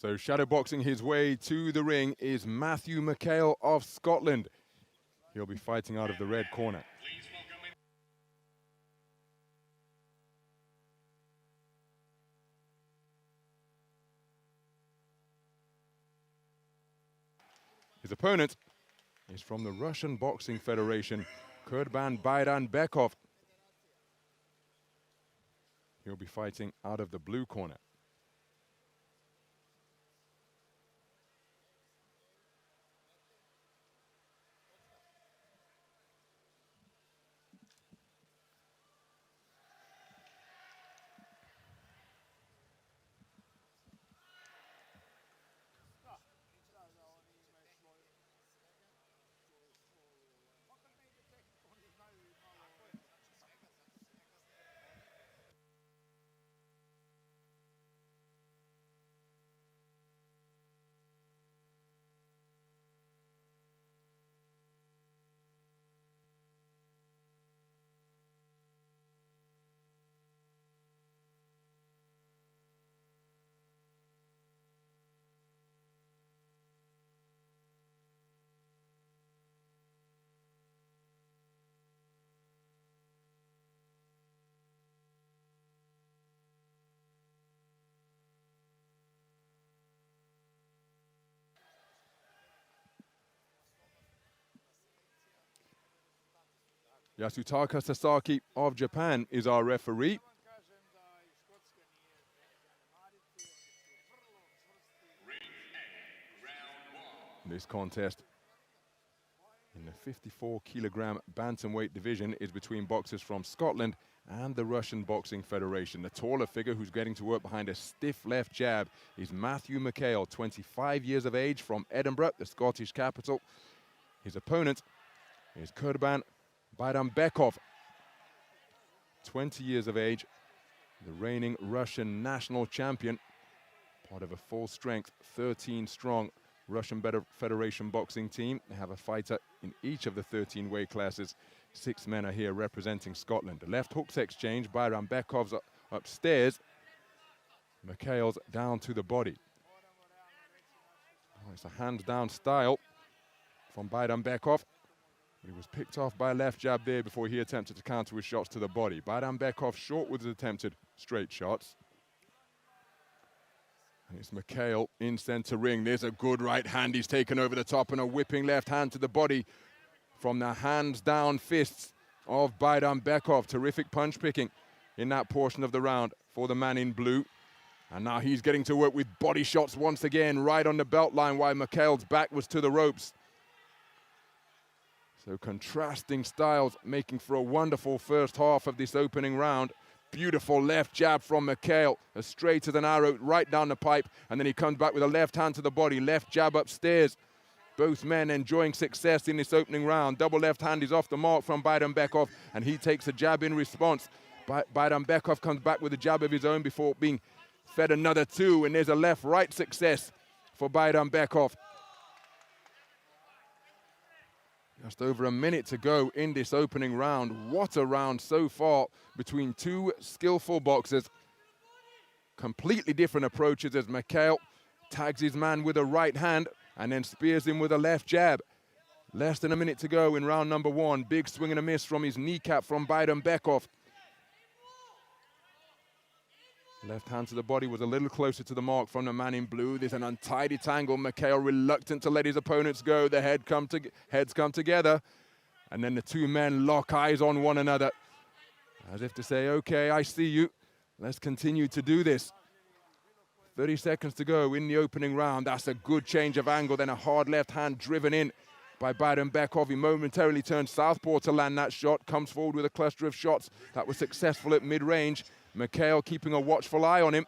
So shadowboxing his way to the ring is McHALE of Scotland. He'll be fighting out of the red corner. His opponent is from the Russian Boxing Federation, Kurban BAIRANBEKOV. He'll be fighting out of the blue corner. Yasutaka Sasaki of Japan is our referee. This contest in the 54-kilogram bantamweight division is between boxers from Scotland and the Russian Boxing Federation. The taller figure who's getting to work behind a stiff left jab is McHALE, 25 years of age, from Edinburgh, the Scottish capital. His opponent is Kurban BAIRANBEKOV, 20 years of age, the reigning Russian national champion, part of a full-strength, 13-strong Russian Federation boxing team. They have a fighter in each of the 13 weight classes. 6 men are here representing Scotland. The left hooks exchange, BAIRANBEKOV's upstairs, McHALE's down to the body. Oh, it's a hands-down style from BAIRANBEKOV. He was picked off by a left jab there before he attempted to counter with shots to the body. BAIRANBEKOV short with his attempted straight shots. And it's McHALE in center ring. There's a good right hand. He's taken over the top, and a whipping left hand to the body from the hands-down fists of BAIRANBEKOV. Terrific punch picking in that portion of the round for the man in blue. And now he's getting to work with body shots once again, right on the belt line, while McHALE's back was to the ropes. So contrasting styles, making for a wonderful first half of this opening round. Beautiful left jab from McHALE, as straight as an arrow, right down the pipe. And then he comes back with a left hand to the body, left jab upstairs. Both men enjoying success in this opening round. Double left hand is off the mark from BAIRANBEKOV, and he takes a jab in response. BAIRANBEKOV comes back with a jab of his own before being fed another two, and there's a left-right success for BAIRANBEKOV. Just over a minute to go in this opening round. What a round so far between two skillful boxers. Completely different approaches as McHALE tags his man with a right hand and then spears him with a left jab. Less than a minute to go in round number one. Big swing and a miss from his kneecap from BAIRANBEKOV. Left hand to the body was a little closer to the mark from the man in blue. There's an untidy tangle. McHALE reluctant to let his opponents go. The heads come together. And then the two men lock eyes on one another, as if to say, okay, I see you. Let's continue to do this. 30 seconds to go in the opening round. That's a good change of angle. Then a hard left hand driven in by BAIRANBEKOV. He momentarily turns southpaw to land that shot. Comes forward with a cluster of shots that was successful at mid-range. McHALE keeping a watchful eye on him.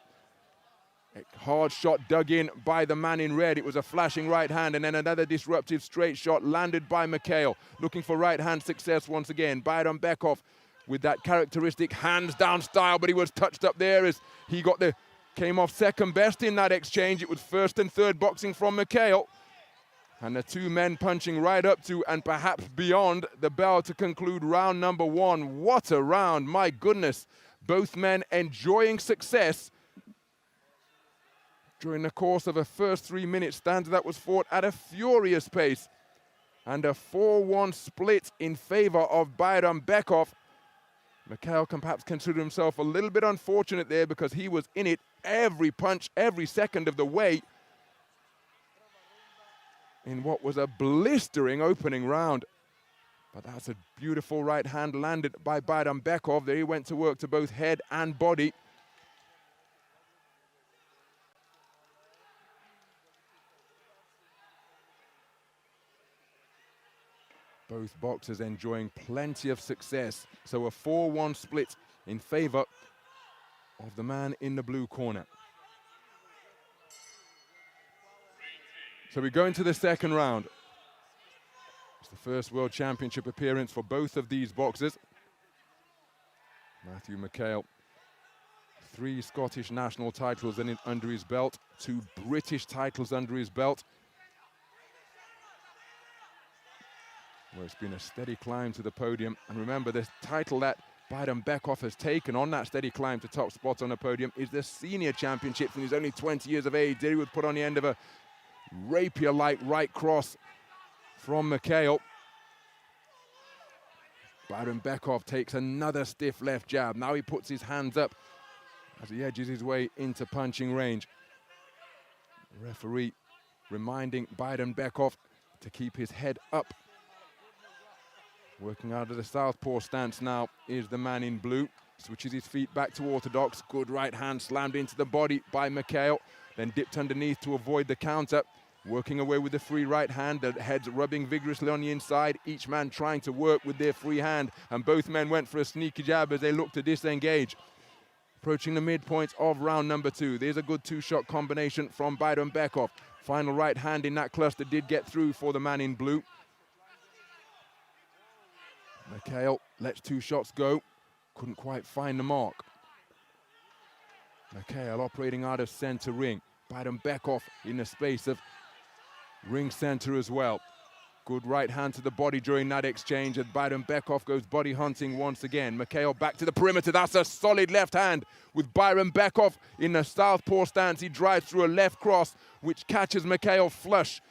A hard shot dug in by the man in red. It was a flashing right hand, and then another disruptive straight shot landed by McHALE. Looking for right hand success once again. BAIRANBEKOV with that characteristic hands down style, but he was touched up there as he came off second best in that exchange. It was first and third boxing from McHALE. And the two men punching right up to and perhaps beyond the bell to conclude round number one. What a round, my goodness. Both men enjoying success during the course of a first 3 minute stanza that was fought at a furious pace. And a 4-1 split in favor of BAIRANBEKOV. McHALE can perhaps consider himself a little bit unfortunate there because he was in it every punch, every second of the way in what was a blistering opening round. But that's a beautiful right hand landed by BAIRANBEKOV. There he went to work to both head and body. Both boxers enjoying plenty of success. So a 4-1 split in favor of the man in the blue corner. So we go into the second round. It's the first World Championship appearance for both of these boxers. Matthew McHALE, 3 Scottish national titles under his belt, 2 British titles under his belt. Well, it's been a steady climb to the podium. And remember, the title that BAIRANBEKOV has taken on that steady climb to top spot on the podium is the senior championships, and he's only 20 years of age. There he was put on the end of a rapier-like right cross from McHALE. BAIRANBEKOV takes another stiff left jab. Now he puts his hands up as he edges his way into punching range. The referee reminding BAIRANBEKOV to keep his head up. Working out of the southpaw stance now is the man in blue. Switches his feet back to orthodox. Good right hand slammed into the body by McHALE. Then dipped underneath to avoid the counter. Working away with the free right hand. The head's rubbing vigorously on the inside. Each man trying to work with their free hand. And both men went for a sneaky jab as they looked to disengage. Approaching the midpoint of round number 2. There's a good 2-shot combination from BAIRANBEKOV. Final right hand in that cluster did get through for the man in blue. McHALE lets 2 shots go, couldn't quite find the mark. McHALE operating out of center ring. BAIRANBEKOV in the space of ring center as well. Good right hand to the body during that exchange, and BAIRANBEKOV goes body hunting once again. McHALE back to the perimeter. That's a solid left hand with BAIRANBEKOV in the southpaw stance. He drives through a left cross, which catches McHALE flush.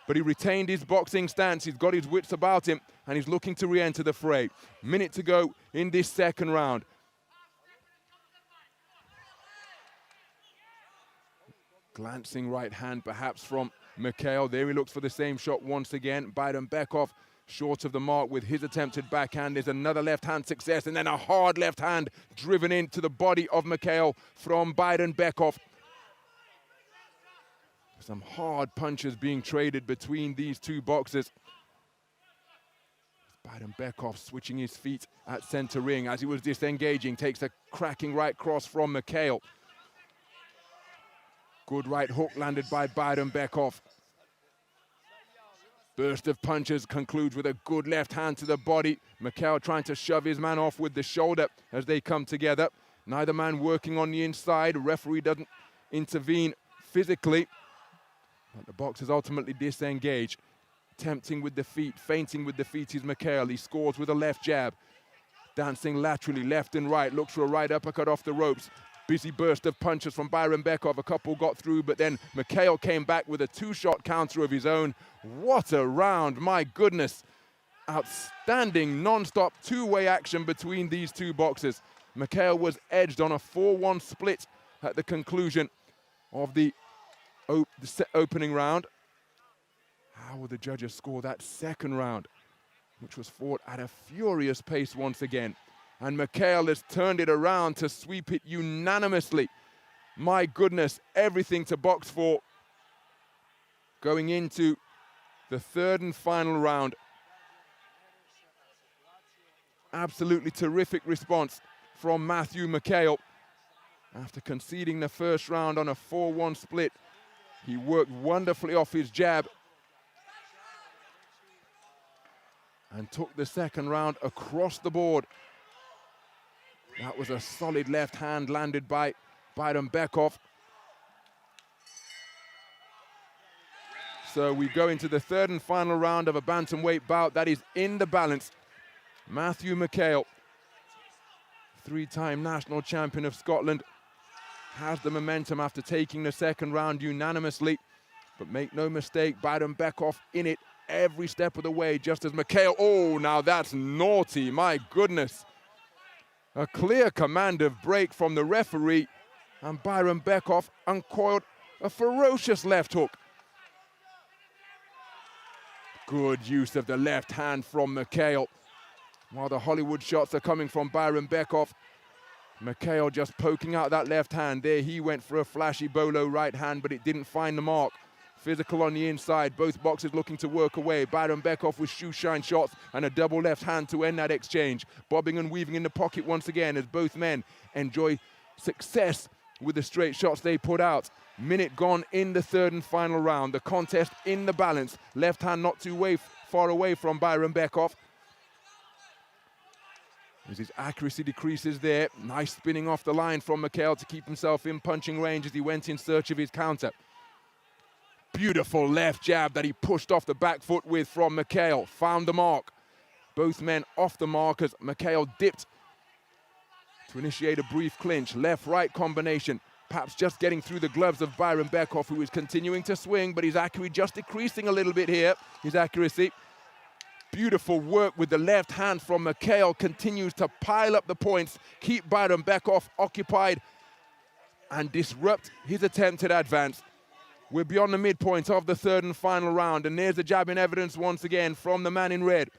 But he retained his boxing stance. He's got his wits about him, and he's looking to re-enter the fray. Minute to go in this second round. Glancing right hand perhaps from McHALE. There he looks for the same shot once again. BAIRANBEKOV short of the mark with his attempted backhand. There's another left hand success, and then a hard left hand driven into the body of McHALE from BAIRANBEKOV. Some hard punches being traded between these two boxers. BAIRANBEKOV switching his feet at center ring as he was disengaging. Takes a cracking right cross from McHALE. Good right hook landed by BAIRANBEKOV. Burst of punches concludes with a good left hand to the body. McHALE trying to shove his man off with the shoulder as they come together. Neither man working on the inside. Referee doesn't intervene physically. But the boxers ultimately disengage. Tempting with the feet, feinting with the feet is McHALE. He scores with a left jab. Dancing laterally, left and right. Looks for a right uppercut off the ropes. Busy burst of punches from BAIRANBEKOV. A couple got through, but then McHALE came back with a 2-shot counter of his own. What a round, my goodness. Outstanding non-stop 2-way action between these two boxers. McHALE was edged on a 4-1 split at the conclusion of the opening round. How will the judges score that second round, which was fought at a furious pace once again? And McHALE has turned it around to sweep it unanimously. My goodness, everything to box for. Going into the third and final round. Absolutely terrific response from Matthew McHALE. After conceding the first round on a 4-1 split, he worked wonderfully off his jab and took the second round across the board. That was a solid left hand landed by BAIRANBEKOV. So we go into the third and final round of a bantamweight bout that is in the balance. Matthew McHALE, 3-time national champion of Scotland, has the momentum after taking the second round unanimously. But make no mistake, BAIRANBEKOV in it every step of the way, just as McHALE. Oh, now that's naughty, my goodness. A clear command of break from the referee, and BAIRANBEKOV uncoiled a ferocious left hook. Good use of the left hand from McHALE. While the Hollywood shots are coming from BAIRANBEKOV, McHALE just poking out that left hand. There he went for a flashy bolo right hand, but it didn't find the mark. Physical on the inside, both boxers looking to work away. BAIRANBEKOV with shoe shine shots and a double left hand to end that exchange. Bobbing and weaving in the pocket once again as both men enjoy success with the straight shots they put out. Minute gone in the third and final round. The contest in the balance. Left hand not too far away from BAIRANBEKOV. As his accuracy decreases there. Nice spinning off the line from McHALE to keep himself in punching range as he went in search of his counter. Beautiful left jab that he pushed off the back foot with from McHALE. Found the mark. Both men off the mark as McHALE dipped to initiate a brief clinch. Left-right combination. Perhaps just getting through the gloves of BAIRANBEKOV, who is continuing to swing, but his accuracy just decreasing a little bit here. His accuracy. Beautiful work with the left hand from McHALE. Continues to pile up the points, keep BAIRANBEKOV occupied, and disrupt his attempted advance. We're beyond the midpoint of the third and final round, and there's the jab in evidence once again from the man in red.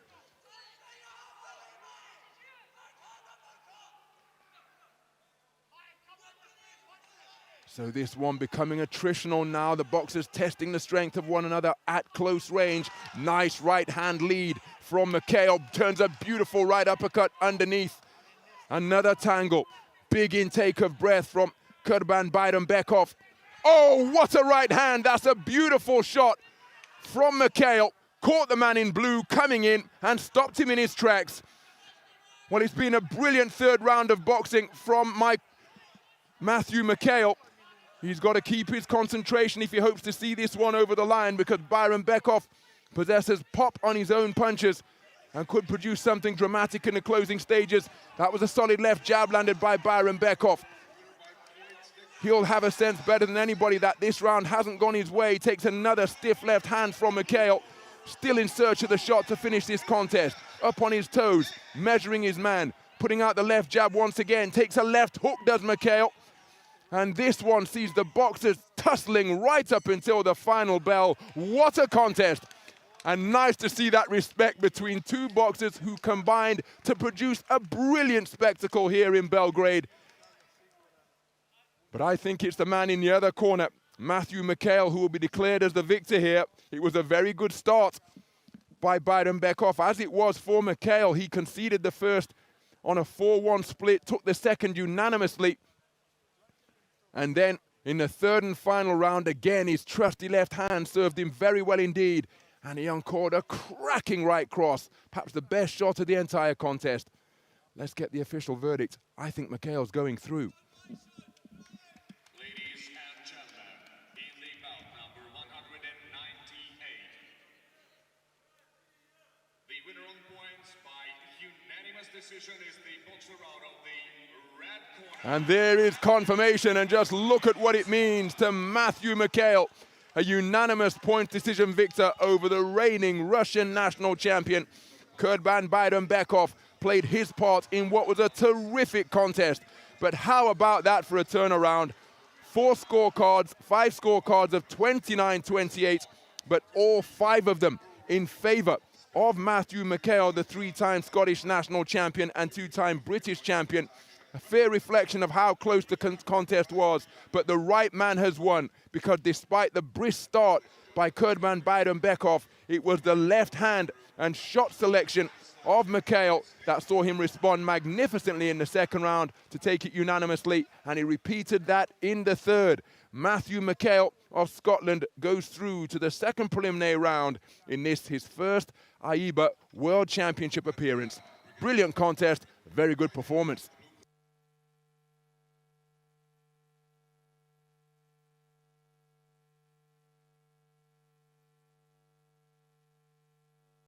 So this one becoming attritional now. The boxers testing the strength of one another at close range. Nice right hand lead from McHALE. Turns a beautiful right uppercut underneath. Another tangle. Big intake of breath from Kurban BAIRANBEKOV. Oh, what a right hand. That's a beautiful shot from McHALE. Caught the man in blue coming in and stopped him in his tracks. Well, it's been a brilliant third round of boxing from Matthew McHALE. He's got to keep his concentration if he hopes to see this one over the line, because BAIRANBEKOV possesses pop on his own punches and could produce something dramatic in the closing stages. That was a solid left jab landed by BAIRANBEKOV. He'll have a sense better than anybody that this round hasn't gone his way. He takes another stiff left hand from McHALE, still in search of the shot to finish this contest. Up on his toes, measuring his man, putting out the left jab once again. Takes a left hook, does McHALE. And this one sees the boxers tussling right up until the final bell. What a contest. And nice to see that respect between two boxers who combined to produce a brilliant spectacle here in Belgrade. But I think it's the man in the other corner, Matthew McHALE, who will be declared as the victor here. It was a very good start by BAIRANBEKOV, as it was for McHALE. He conceded the first on a 4-1 split, took the second unanimously. And then in the third and final round, again, his trusty left hand served him very well indeed. And he uncored a cracking right cross, perhaps the best shot of the entire contest. Let's get the official verdict. I think McHALE's going through. Ladies and gentlemen, in the bout number 198, the winner on points by unanimous decision is the boxer out of the red corner. And there is confirmation, and just look at what it means to Matthew McHALE, a unanimous point decision victor over the reigning Russian national champion. Kurban BAIRANBEKOV played his part in what was a terrific contest. But how about that for a turnaround? 5 scorecards of 29-28, but all 5 of them in favor of Matthew McHALE, the 3-time Scottish national champion and 2-time British champion. A fair reflection of how close the contest was, but the right man has won, because despite the brisk start by Kurban BAIRANBEKOV, it was the left hand and shot selection of McHALE that saw him respond magnificently in the second round to take it unanimously, and he repeated that in the third. Matthew McHALE of Scotland goes through to the second preliminary round in this, his first AIBA World Championship appearance. Brilliant contest, very good performance.